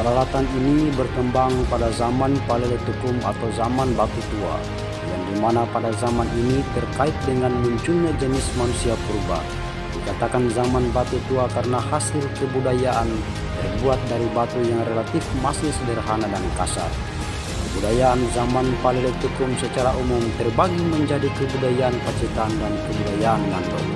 Peralatan ini berkembang pada zaman Paleolitikum atau zaman batu tua, yang dimana pada zaman ini terkait dengan munculnya jenis manusia purba. Dikatakan zaman batu tua karena hasil kebudayaan terbuat dari batu yang relatif masih sederhana dan kasar. Kebudayaan zaman Paleolitikum secara umum terbagi menjadi kebudayaan Pacitan dan kebudayaan Ngandong.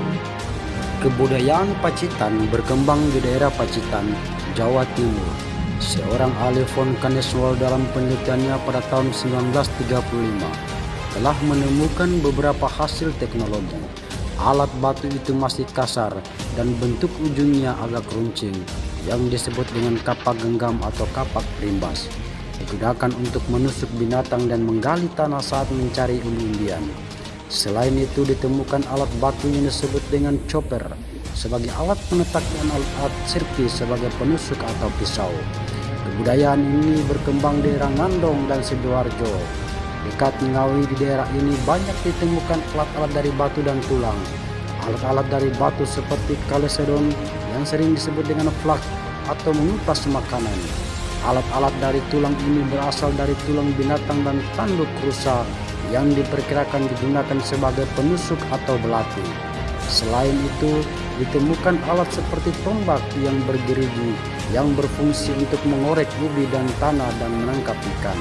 Kebudayaan Pacitan berkembang di daerah Pacitan, Jawa Timur. Seorang ahli vulkanisme dalam penelitiannya pada tahun 1935 telah menemukan beberapa hasil teknologi. Alat batu itu masih kasar dan bentuk ujungnya agak runcing, yang disebut dengan kapak genggam atau kapak berimbas. Digunakan untuk menusuk binatang dan menggali tanah saat mencari umbi-umbian. Selain itu ditemukan alat batu yang disebut dengan chopper sebagai alat penetak dan alat sirpi sebagai penusuk atau pisau. Kebudayaan ini berkembang di daerah Ngandong dan Sidoarjo. Dekat Ngawi di daerah ini banyak ditemukan alat-alat dari batu dan tulang. Alat-alat dari batu seperti kalesedon yang sering disebut dengan flak atau mengupas makanan. Alat-alat dari tulang ini berasal dari tulang binatang dan tanduk rusa yang diperkirakan digunakan sebagai penusuk atau belati. Selain itu, ditemukan alat seperti tombak yang bergerigi yang berfungsi untuk mengorek ubi dan tanah dan menangkap ikan.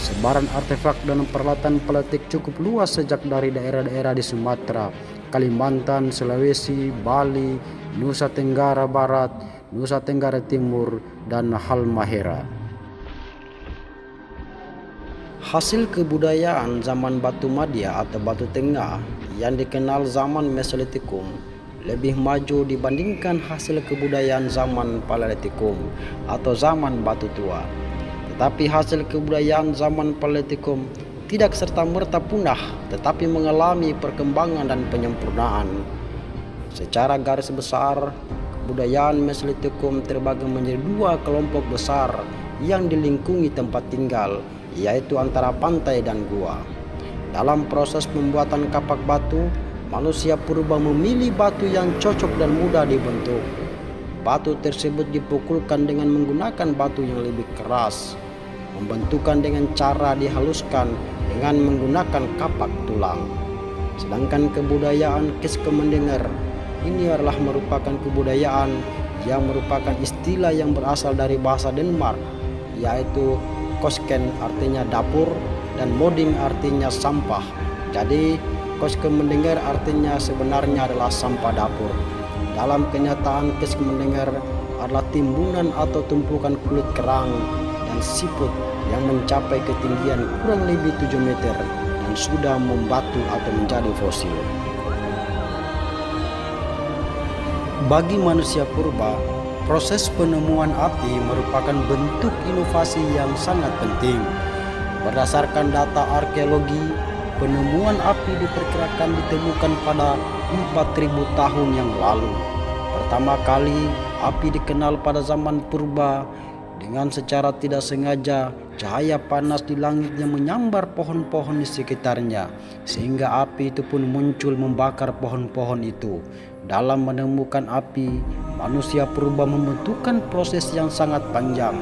Sebaran artefak dan peralatan peletik cukup luas sejak dari daerah-daerah di Sumatera, Kalimantan, Sulawesi, Bali, Nusa Tenggara Barat, Nusa Tenggara Timur, dan Halmahera. Hasil kebudayaan zaman Batu Madia atau Batu Tengah yang dikenal zaman Mesolitikum lebih maju dibandingkan hasil kebudayaan zaman Paleolitikum atau zaman Batu Tua. Tetapi hasil kebudayaan zaman Paleolitikum tidak serta-merta punah, tetapi mengalami perkembangan dan penyempurnaan. Secara garis besar, kebudayaan Mesolitikum terbagi menjadi dua kelompok besar yang dilingkungi tempat tinggal, yaitu antara pantai dan gua. Dalam proses pembuatan kapak batu, manusia purba memilih batu yang cocok dan mudah dibentuk. Batu tersebut dipukulkan dengan menggunakan batu yang lebih keras. Pembentukan dengan cara dihaluskan dengan menggunakan kapak tulang. Sedangkan kebudayaan Kiskemendenger ini adalah merupakan kebudayaan yang merupakan istilah yang berasal dari bahasa Denmark, yaitu kosken artinya dapur dan moding artinya sampah. Jadi Kiskemendenger artinya sebenarnya adalah sampah dapur. Dalam kenyataan Kiskemendenger adalah timbunan atau tumpukan kulit kerang dan siput yang mencapai ketinggian kurang lebih 7 meter dan sudah membatu atau menjadi fosil. Bagi manusia purba, proses penemuan api merupakan bentuk inovasi yang sangat penting. Berdasarkan data arkeologi, penemuan api diperkirakan ditemukan pada 4000 tahun yang lalu. Pertama kali api dikenal pada zaman purba dengan secara tidak sengaja cahaya panas di langit yang menyambar pohon-pohon di sekitarnya, sehingga api itu pun muncul membakar pohon-pohon itu. Dalam menemukan api, manusia purba membutuhkan proses yang sangat panjang.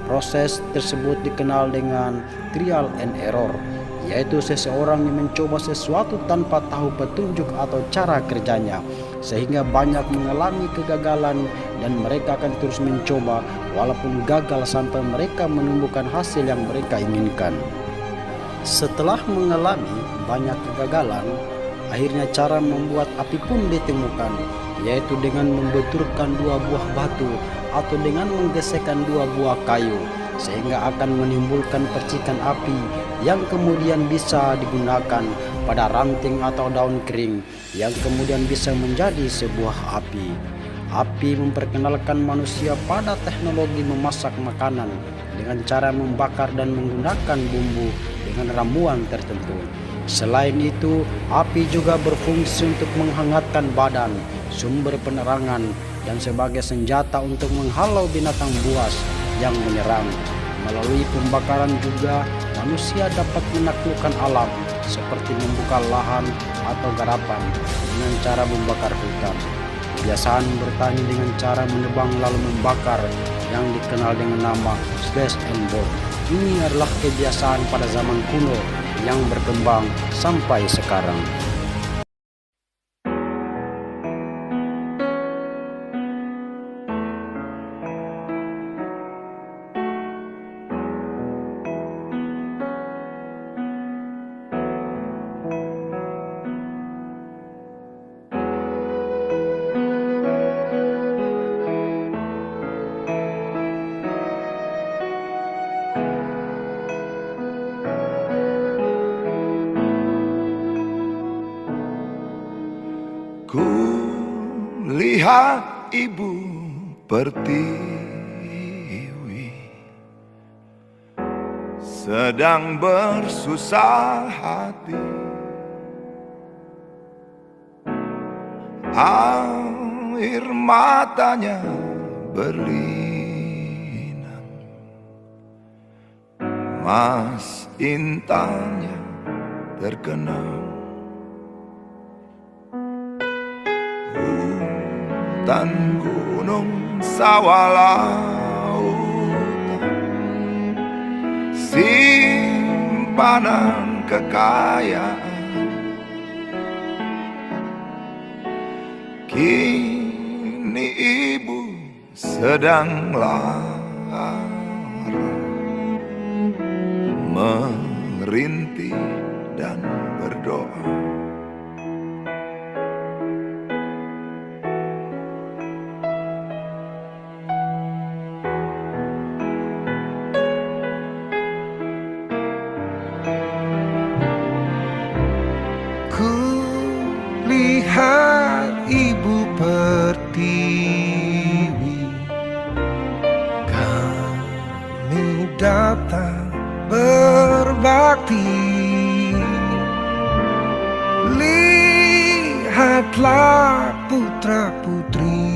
Proses tersebut dikenal dengan trial and error, yaitu seseorang yang mencoba sesuatu tanpa tahu petunjuk atau cara kerjanya, sehingga banyak mengalami kegagalan dan mereka akan terus mencoba walaupun gagal sampai mereka menemukan hasil yang mereka inginkan. Setelah mengalami banyak kegagalan, akhirnya cara membuat api pun ditemukan, yaitu dengan membenturkan dua buah batu atau dengan menggesekkan dua buah kayu, sehingga akan menimbulkan percikan api yang kemudian bisa digunakan pada ranting atau daun kering yang kemudian bisa menjadi sebuah api. Api memperkenalkan manusia pada teknologi memasak makanan dengan cara membakar dan menggunakan bumbu dengan ramuan tertentu. Selain itu, api juga berfungsi untuk menghangatkan badan, sumber penerangan, dan sebagai senjata untuk menghalau binatang buas yang menyerang. Melalui pembakaran juga manusia dapat menaklukkan alam seperti membuka lahan atau garapan dengan cara membakar hutan. Kebiasaan bertani dengan cara menebang lalu membakar yang dikenal dengan nama slash and burn. Ini adalah kebiasaan pada zaman kuno yang berkembang sampai sekarang. Ku lihat ibu pertiwi sedang bersusah hati. Air matanya berlinang, mas intannya terkenang. Hutan, gunung, sawah, lautan, simpanan kekayaan, kini ibu sedang lara merintih dan berdoa. Lihat ibu pertiwi, kami datang berbakti. Lihatlah putra putri